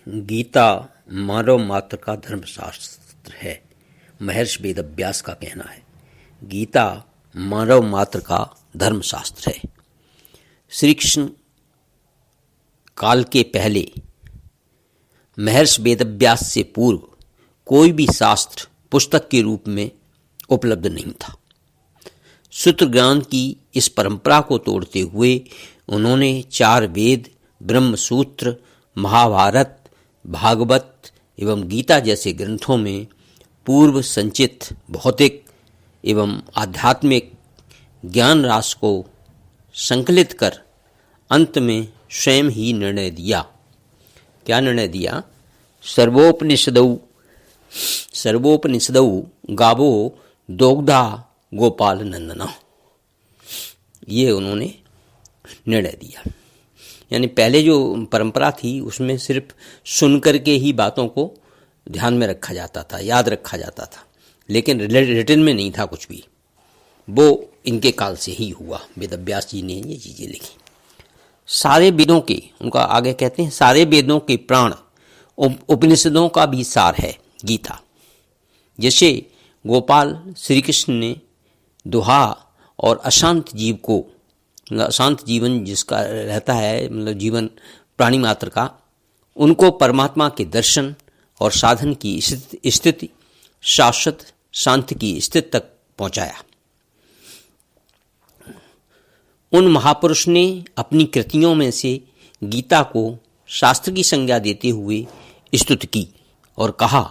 गीता मानव मात्र का धर्मशास्त्र है, महर्षि वेदव्यास का कहना है। गीता मानव मात्र का धर्मशास्त्र है। श्री कृष्ण काल के पहले महर्षि वेदव्यास से पूर्व कोई भी शास्त्र पुस्तक के रूप में उपलब्ध नहीं था। सूत्र ज्ञान की इस परंपरा को तोड़ते हुए उन्होंने 4 वेद, ब्रह्मसूत्र, महाभारत, भागवत एवं गीता जैसे ग्रंथों में पूर्व संचित भौतिक एवं आध्यात्मिक ज्ञान राशि को संकलित कर अंत में स्वयं ही निर्णय दिया। क्या निर्णय दिया? सर्वोपनिषदौ गावो दोग्धा गोपाल नंदना, ये उन्होंने निर्णय दिया। यानी पहले जो परंपरा थी उसमें सिर्फ सुनकर के ही बातों को ध्यान में रखा जाता था, याद रखा जाता था, लेकिन रिटन में नहीं था कुछ भी। वो इनके काल से ही हुआ। वेदव्यास जी ने ये चीज़ें लिखी। सारे वेदों के, उनका आगे कहते हैं, सारे वेदों के प्राण उपनिषदों का भी सार है गीता। जैसे गोपाल श्री कृष्ण ने दुहा और अशांत जीव को, अशांत जीवन जिसका रहता है, मतलब जीवन प्राणी मात्र का, उनको परमात्मा के दर्शन और साधन की स्थिति, शाश्वत शांति की स्थिति तक पहुंचाया। उन महापुरुष ने अपनी कृतियों में से गीता को शास्त्र की संज्ञा देते हुए स्तुति की और कहा,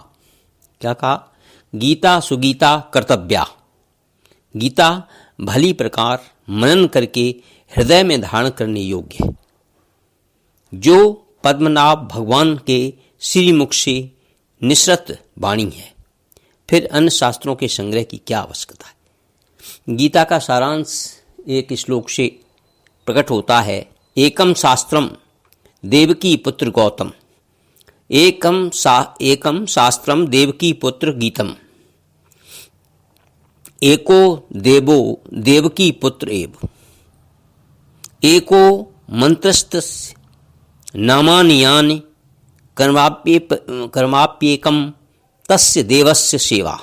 क्या कहा? गीता सुगीता कर्तव्या। गीता भली प्रकार मनन करके हृदय में धारण करने योग्य है, जो पद्मनाभ भगवान के श्रीमुख से निसृत वाणी है। फिर अन्य शास्त्रों के संग्रह की क्या आवश्यकता है? गीता का सारांश एक श्लोक से प्रकट होता है। एकम शास्त्रम देवकी पुत्र गौतम, एकम शास्त्रम देवकी पुत्र गीतम, एको देवो देवकी पुत्र एव, एको मंत्रस्तस्य नामानि यानि कर्माप्येकम तस्य देवस्य सेवा।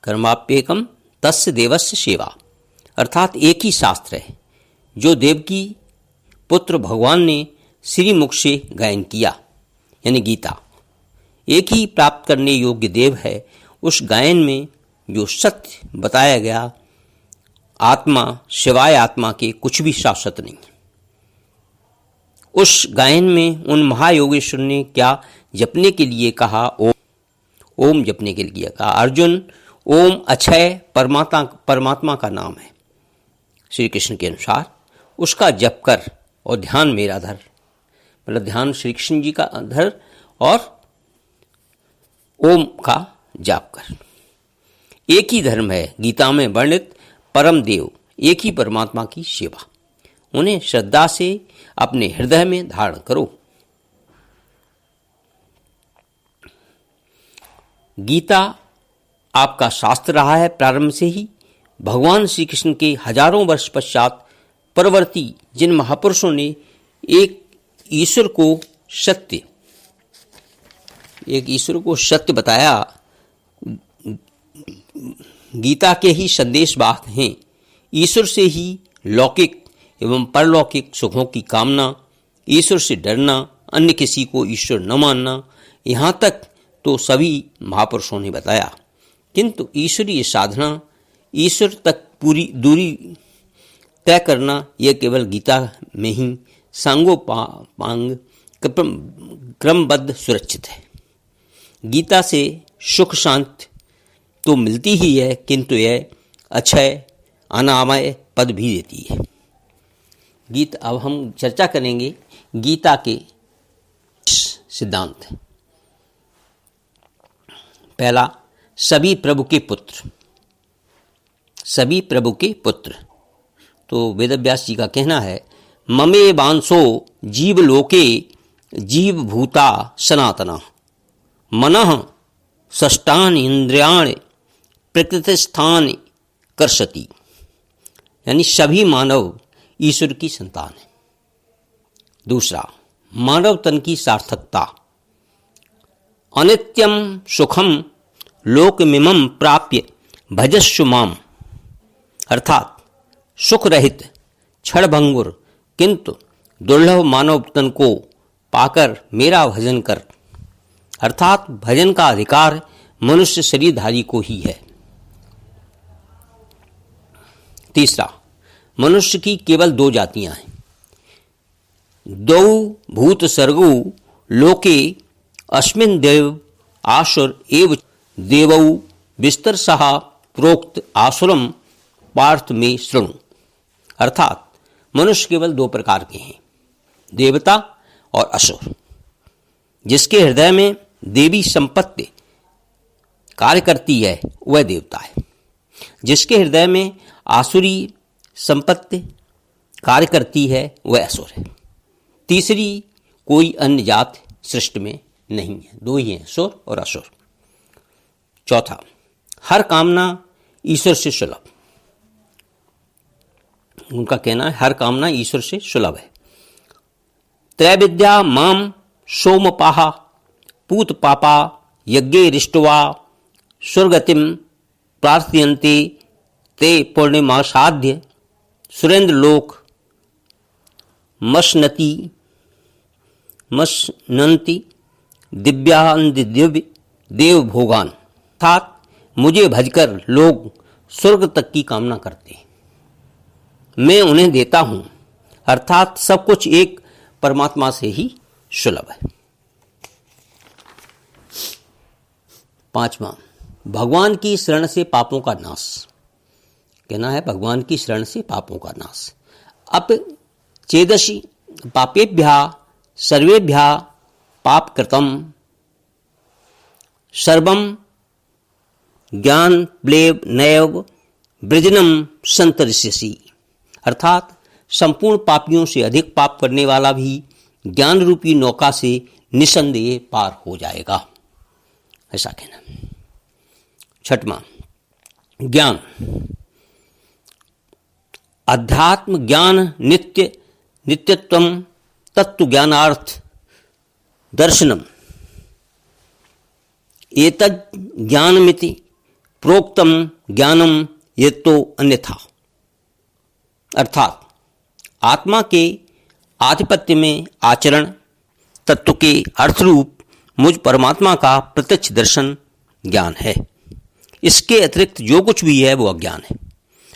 कर्माप्येकम तस्य देवस्य सेवा, अर्थात एक ही शास्त्र है जो देवकी पुत्र भगवान ने श्रीमुख से गायन किया, यानी गीता। एक ही प्राप्त करने योग्य देव है। उस गायन में जो सत्य बताया गया, आत्मा शिवाय आत्मा के कुछ भी शाश्वत नहीं। उस गायन में उन महायोगेश्वर ने क्या जपने के लिए कहा? ओम जपने के लिए कहा। अर्जुन, ओम अक्षय परमात्मा का नाम है। श्री कृष्ण के अनुसार उसका जप कर और ध्यान मेरा धर, मतलब ध्यान श्री कृष्ण जी का धर और ओम का जाप कर। एक ही धर्म है गीता में वर्णित परम देव, एक ही परमात्मा की सेवा। उन्हें श्रद्धा से अपने हृदय में धारण करो। गीता आपका शास्त्र रहा है प्रारंभ से ही। भगवान श्री कृष्ण के हजारों वर्ष पश्चात परवर्ती जिन महापुरुषों ने एक ईश्वर को सत्य बताया, गीता के ही संदेशवाहक हैं। ईश्वर से ही लौकिक एवं परलौकिक सुखों की कामना, ईश्वर से डरना, अन्य किसी को ईश्वर न मानना, यहाँ तक तो सभी महापुरुषों ने बताया। किंतु ईश्वरीय साधना, ईश्वर तक पूरी दूरी तय करना, यह केवल गीता में ही सांगोपांग क्रमबद्ध सुरक्षित है। गीता से सुख शांति तो मिलती ही है, किंतु यह अक्षय अनामय पद भी देती है। अब हम चर्चा करेंगे गीता के सिद्धांत। पहला, सभी प्रभु के पुत्र। सभी प्रभु के पुत्र, तो वेदव्यास जी का कहना है, ममे वांसो जीवलोके जीवभूता सनातना, मनः षष्ठानि इंद्रियाणि प्रकृतिस्थानि कर्षति। यानी सभी मानव ईश्वर की संतान है। दूसरा, मानव तन की सार्थकता। अनित्यम सुखम लोकमिमं प्राप्य भजस्व माम, अर्थात सुख रहित क्षणभंगुर किंतु दुर्लभ मानव तन को पाकर मेरा भजन कर, अर्थात भजन का अधिकार मनुष्य शरीरधारी को ही है। तीसरा, मनुष्य की केवल दो जातियां हैं। दौ भूत सर्गौ लोके अस्मिन् देव आसुर एव देवौ विस्तरसः प्रोक्त आसुरम पार्थ में शृणु, अर्थात मनुष्य केवल दो प्रकार के हैं, देवता और असुर। जिसके हृदय में देवी संपत्ति कार्य करती है वह देवता है, जिसके हृदय में आसुरी संपत्ति कार्य करती है वह असुर है। तीसरी कोई अन्य जात सृष्टि में नहीं है, दो ही हैं, असुर और असुर। चौथा, हर कामना ईश्वर से सुलभ। उनका कहना है हर कामना ईश्वर से सुलभ है। त्रैविद्या माम सोमपाहा पूत पापा यज्ञे रिष्टवा स्वर्गतिम प्रार्थयन्ते ते पूर्णिमासाध्य सुरेंद्र लोक मशनंति दिव्य देव भोगान, अर्थात मुझे भजकर लोग स्वर्ग तक की कामना करते हैं, मैं उन्हें देता हूं, अर्थात सब कुछ एक परमात्मा से ही सुलभ है। पांचवा, भगवान की शरण से पापों का नाश। कहना है भगवान की शरण से पापों का नाश। अप चेदसि पापेभ्यः सर्वेभ्यः पाप कृतम सर्वम ज्ञान प्लेव नैव वृजनम संतरिष्यसि, अर्थात संपूर्ण पापियों से अधिक पाप करने वाला भी ज्ञान रूपी नौका से निसंदेह पार हो जाएगा, ऐसा कहना। छठवां, ज्ञान। अध्यात्म ज्ञान नित्यत्वम तत्व ज्ञानार्थ दर्शनम एतद् ज्ञानमिति प्रोक्तम ज्ञानम यतो अन्यथा, अर्थात आत्मा के आधिपत्य में आचरण तत्व के अर्थरूप मुझ परमात्मा का प्रत्यक्ष दर्शन ज्ञान है। इसके अतिरिक्त जो कुछ भी है वो अज्ञान है।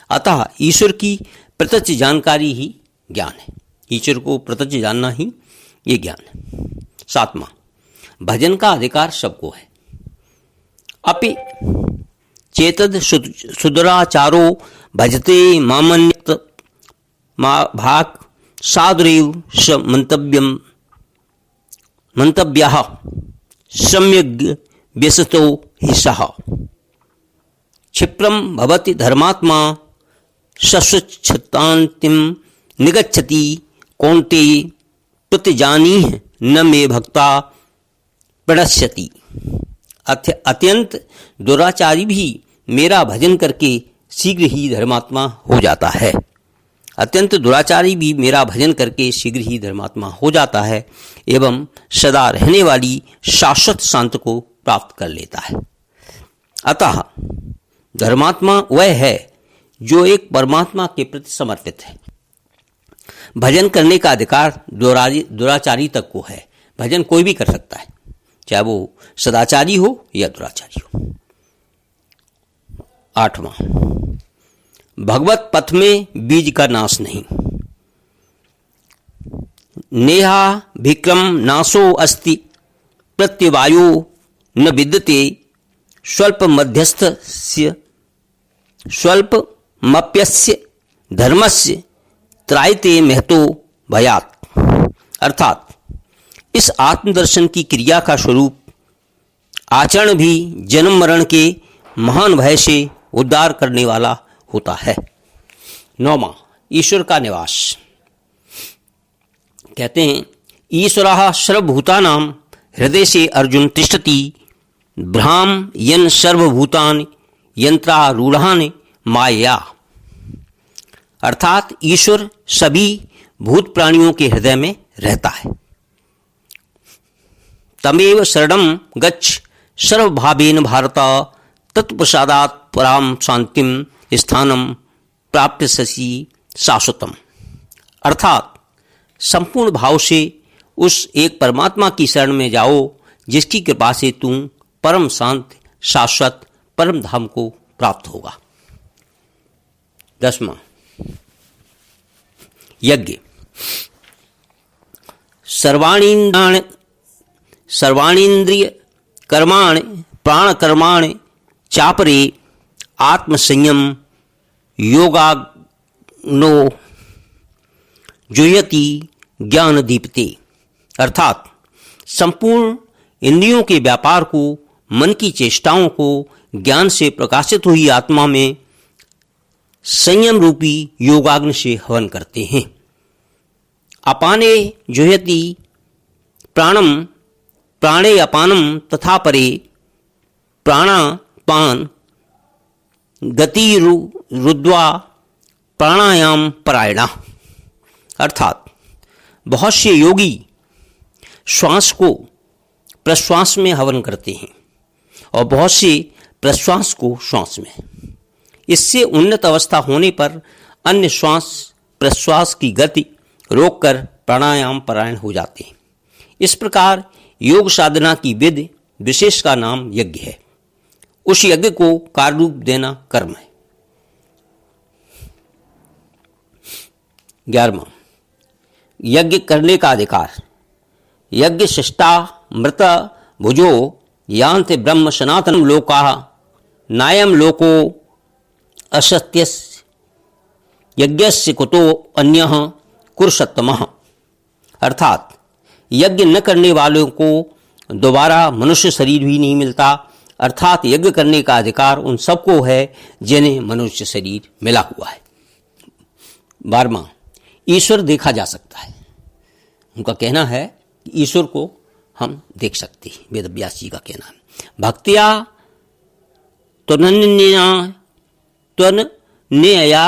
अतः ईश्वर की प्रत्यक्ष जानकारी ही ज्ञान है। ईश्वर को प्रत्यक्ष जानना ही ये ज्ञान है। सातवां, भजन का अधिकार सबको है। अपि चेतद सुदुराचारो भजते मामन्यत भाग साधुरेव स मंतव्यः सम्यग् व्यसतो हि सः क्षिप्रम भवति धर्मात्मा शश्वच्छतान्तिम निगच्छति कौन्तेय प्रतिजानीह न मे भक्ता प्रणश्यति, अत्यंत दुराचारी भी मेरा भजन करके शीघ्र ही धर्मात्मा हो जाता है। अत्यंत दुराचारी भी मेरा भजन करके शीघ्र ही धर्मात्मा हो जाता है एवं सदा रहने वाली शाश्वत शांति को प्राप्त कर लेता है। अतः धर्मात्मा वह है जो एक परमात्मा के प्रति समर्पित है। भजन करने का अधिकार दुराचारी तक को है। भजन कोई भी कर सकता है, चाहे वो सदाचारी हो या दुराचारी हो। आठवां, भगवत पथ में बीज का नाश नहीं। नेहा विक्रम नाशो अस्ति प्रत्यवायो न विद्यते स्वल्प मध्यस्थस्य स्वल्पमप्यस्य धर्मस्य त्रायते महतो भयात, अर्थात इस आत्मदर्शन की क्रिया का स्वरूप आचरण भी जन्म मरण के महान भय से उद्धार करने वाला होता है। नौवां, ईश्वर का निवास। कहते हैं ईश्वरः सर्वभूतानां हृदय से अर्जुन तिष्ठति भ्राम यन सर्वभूतानि यंत्रारूढ़ानि माया, अर्थात ईश्वर सभी भूत प्राणियों के हृदय में रहता है। तमेव शरणं गच्छ सर्वभावेन भारत, तत्प्रसादात् पराम शांतिम स्थानम प्राप्स्यसि शाश्वतम। अर्थात संपूर्ण भाव से उस एक परमात्मा की शरण में जाओ जिसकी कृपा से तुम परम शांत शाश्वत परम धाम को प्राप्त होगा। 10वां यज्ञ। सर्वाणीन्द्रिय कर्माणि प्राण कर्माणि चापरे आत्मसंयम योगाग्नो जुह्यति ज्ञान दीप्ते। अर्थात संपूर्ण इंद्रियों के व्यापार को, मन की चेष्टाओं को ज्ञान से प्रकाशित हुई आत्मा में संयम रूपी योगाग्नि से हवन करते हैं। अपाने जुह्यति प्राणम प्राणे अपानम तथा परे प्राणापान गति रुद्वा प्राणायाम परायणा। अर्थात बहुत से योगी श्वास को प्रश्वास में हवन करते हैं और बहुत से प्रश्वास को श्वास में। इससे उन्नत अवस्था होने पर अन्य श्वास प्रश्वास की गति रोककर प्राणायाम परायण हो जाते हैं। इस प्रकार योग साधना की विधि विशेष का नाम यज्ञ है। उस यज्ञ को कार्य रूप देना कर्म है। 11वां यज्ञ करने का अधिकार। यज्ञ शिष्टा मृत भुजो यान्ति ब्रह्म सनातन लोका नायम लोको असत्यस्य यज्ञस्य कुतो अन्यः कुरुषत्तमः। अर्थात यज्ञ न करने वालों को दोबारा मनुष्य शरीर भी नहीं मिलता। अर्थात यज्ञ करने का अधिकार उन सबको है जिन्हें मनुष्य शरीर मिला हुआ है। 12वां ईश्वर देखा जा सकता है। उनका कहना है कि ईश्वर को हम देख सकते हैं। वेद व्यास जी का कहना है। भक्तिया त्वनन्या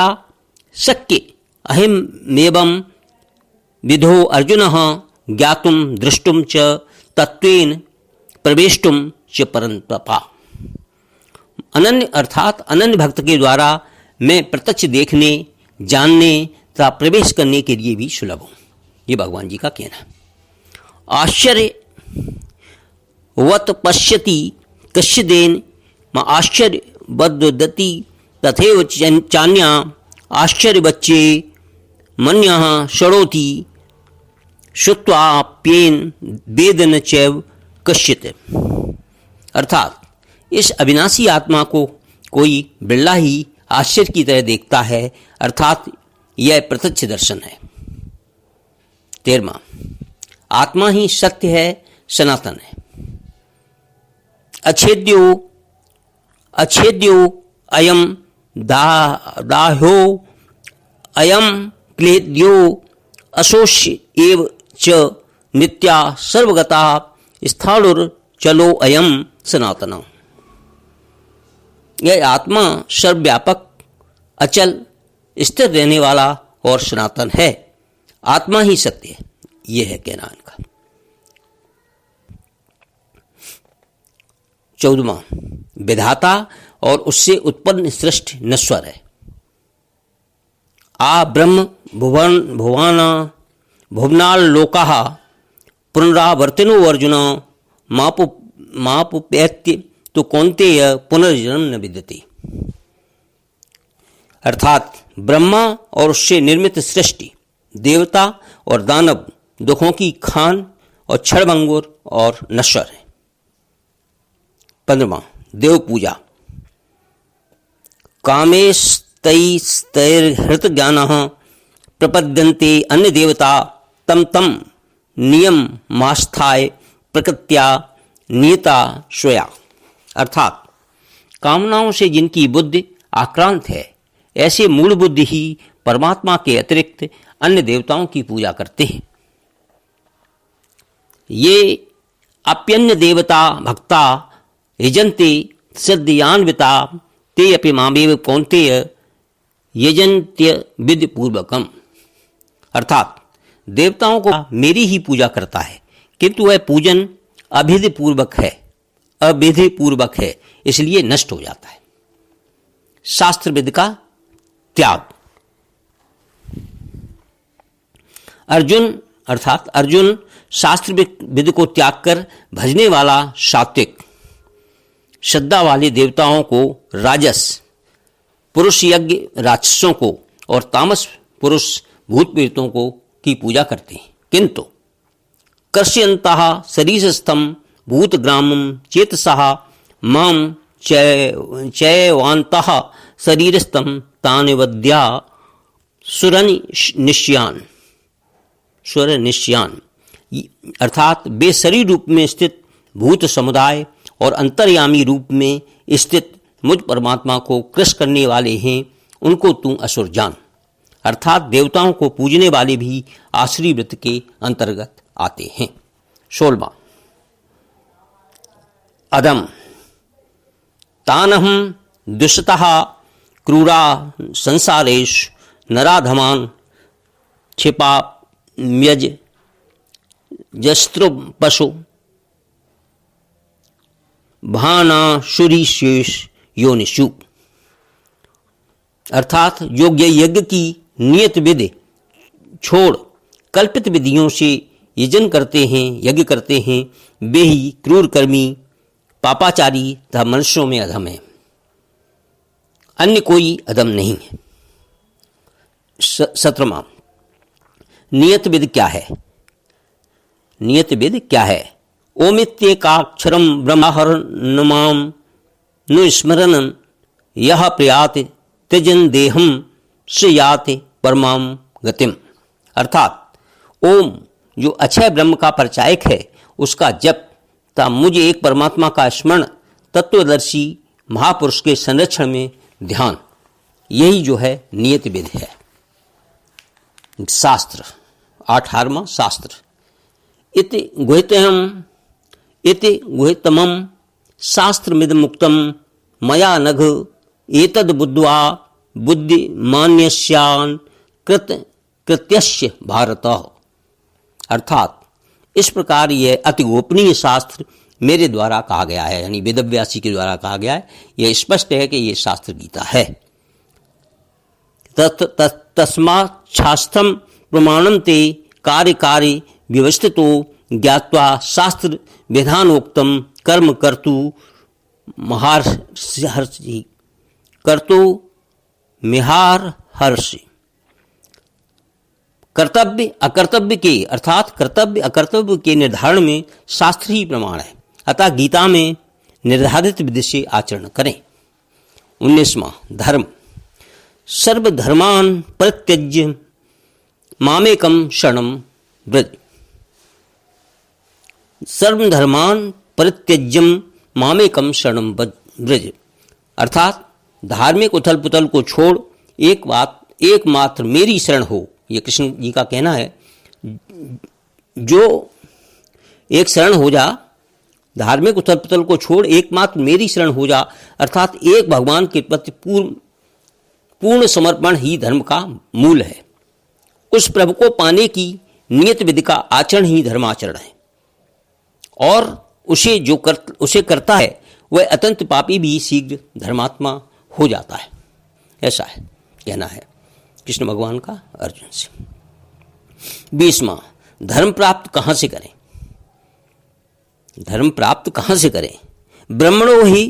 शक्य अहिमेवं विधो अर्जुनः ज्ञातुम दृष्टुम च तत्वेन प्रवेष्टुम च परंतपा। अनन्य अर्थात अनन्य भक्त के द्वारा मैं प्रत्यक्ष देखने, जानने तथा प्रवेश करने के लिए भी सुलभ हूँ। ये भगवान जी का कहना है। आश्चर्य वत पश्यति कश्चिदेन म आश्चर्य बद्धति तथैव चान्या आश्चर्य बच्चे मन्यः शृणोति श्रुत्वाप्येन वेदन चैव कश्चित्। अर्थात इस अविनाशी आत्मा को कोई बिरला ही आश्चर्य की तरह देखता है। अर्थात यह प्रत्यक्ष दर्शन है। 13वां आत्मा ही सत्य है, सनातन है। अच्छेद्यो अयम दाह्यो अयम क्लेद्यो अशोष्य एव च नित्या सर्वगता स्थाणुर चलो अयम सनातन। यह आत्मा सर्वव्यापक, अचल, स्थिर रहने वाला और सनातन है। आत्मा ही सत्य है। यह है कहना इनका। 14वां विधाता और उससे उत्पन्न सृष्टि नश्वर है। आ ब्रह्म भुवनाल लोकाः पुनरावर्तिनो अर्जुन मापुप्येत्य तो कौन्तेय पुनर्जन्म न विद्यते। अर्थात ब्रह्मा और उससे निर्मित सृष्टि, देवता और दानव दुखों की खान और क्षणभंगुर और नश्वर है। 15वां देव पूजा। कामेस्तैस्तैर्हृत ज्ञानः प्रपद्यन्ते अन्य देवता तम तम नियम मास्थाय प्रकृत्या नियता स्वया। अर्थात कामनाओं से जिनकी बुद्धि आक्रांत है, ऐसे मूल बुद्धि ही परमात्मा के अतिरिक्त अन्य देवताओं की पूजा करते हैं। ये अप्यन्य देवता भक्ता यजन्ते सिद्धियान्विता ते अपि मामेव कौन्तेय यजन्त्य विधिपूर्वकम। अर्थात देवताओं को मेरी ही पूजा करता है, किंतु वह पूजन अविधि पूर्वक है, इसलिए नष्ट हो जाता है। शास्त्र विद का त्याग। अर्जुन शास्त्र विद को त्याग कर भजने वाला सात्विक श्रद्धा वाले देवताओं को, राजस पुरुष यज्ञ राक्षसों को और तामस पुरुष भूत प्रेतों को की पूजा करते हैं। किंतु कर्ष्यन्तः शरीरस्थं भूतग्रामं चेतसः मां चैवान्तः शरीरस्थं तानि वद्या सुरनिश्यान, अर्थात बेशरीर रूप में स्थित भूत समुदाय और अंतर्यामी रूप में स्थित मुझ परमात्मा को कृश करने वाले हैं, उनको तू असुर जान। अर्थात देवताओं को पूजने वाले भी आसुरी व्रत के अंतर्गत आते हैं। 16वां अदम तानहम दुष्टः क्रूरा संसारेश नराधमान क्षिपा म्यज जस्त्र पशु भानाशुरीशेष योनिषु, अर्थात योग्य यज्ञ की नियत विधि छोड़ कल्पित विधियों से यजन करते हैं, यज्ञ करते हैं, वे ही क्रूर कर्मी पापाचारी तथा मनुष्यों में अधम है, अन्य कोई अधम नहीं है। 17वां नियत विधि क्या है? नियत विधि क्या है? ओमित्येकाक्षरं ब्रह्महरणमां नुस्मरन् यह प्रयाति त्यजन देहम से याति परमाम गतिम, अर्थात ओम जो अक्षय ब्रह्म का परिचायक है, उसका जप तथा मुझे एक परमात्मा का स्मरण, तत्वदर्शी महापुरुष के संरक्षण में ध्यान, यही जो है नियत विधि है। शास्त्र 18वां शास्त्र इति गुहितमं शास्त्रमिद मुक्तम मया नघ एतद बुद्ध्वा बुद्धिमान्यस्यान् कृत्यस्य भारत, अर्थात इस प्रकार यह अति गोपनीय शास्त्र मेरे द्वारा कहा गया है, यानी वेदव्यासी के द्वारा कहा गया है। यह स्पष्ट है कि यह शास्त्र गीता है। तस्मात् शास्त्रम प्रमाणम ते कार्य व्यवस्थितो ज्ञात्वा शास्त्र विधानोक्तम कर्म कर्तु मिहारहर्षि, कर्तव्य अकर्तव्य के अर्थात कर्तव्य अकर्तव्य के निर्धारण में शास्त्र ही प्रमाण है, अतः गीता में निर्धारित विधि से आचरण करें। 19वां धर्म सर्वधर्मान् परित्यज्य मामेकं शरणं व्रज, सर्वधर्मान् परित्यज्यम मामेकं शरणं व्रज, अर्थात धार्मिक उथल पुथल को छोड़ एकमात्र मेरी शरण हो। ये कृष्ण जी का कहना है, जो एक शरण हो जा, धार्मिक उथल पुथल को छोड़ एकमात्र मेरी शरण हो जा, अर्थात एक भगवान के प्रति पूर्ण समर्पण ही धर्म का मूल है। उस प्रभु को पाने की नियत विधि का आचरण ही धर्माचरण है, और उसे करता है वह अत्यंत पापी भी शीघ्र धर्मात्मा हो जाता है। ऐसा है कहना है कृष्ण भगवान का अर्जुन से। 20वां धर्म प्राप्त कहां से करें? धर्म प्राप्त कहां से करें? ब्रह्मणो ही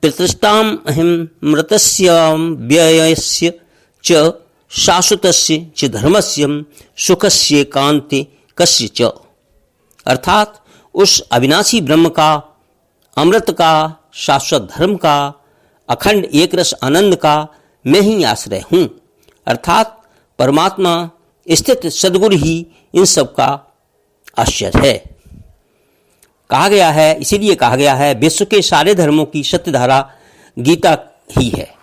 प्रतिष्ठाम अहम मृतस्य व्ययस्य च शाश्वतस्य च धर्मस्य सुखस्य कांति कस्य च, अर्थात उस अविनाशी ब्रह्म का, अमृत का, शाश्वत धर्म का, अखंड एक रस आनंद का मैं ही आश्रय हूं, अर्थात परमात्मा स्थित सद्गुरु ही इन सब का आश्रय है। कहा गया है, इसीलिए कहा गया है, विश्व के सारे धर्मों की सत्यधारा गीता ही है,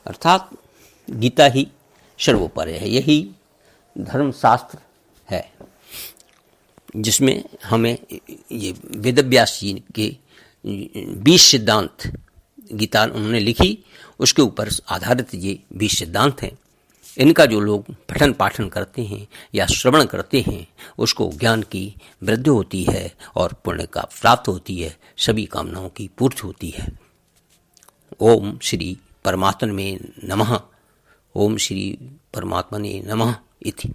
अर्थात गीता ही सर्वोपरि है। यही धर्म शास्त्र है जिसमें हमें ये वेदव्यास जी के 20 सिद्धांत गीता उन्होंने लिखी, उसके ऊपर आधारित ये 20 सिद्धांत हैं। इनका जो लोग पठन पाठन करते हैं या श्रवण करते हैं उसको ज्ञान की वृद्धि होती है और पुण्य का प्राप्त होती है, सभी कामनाओं की पूर्ति होती है। ओम श्री परमात्मने नमः। ओम श्री परमात्मने नमः इति।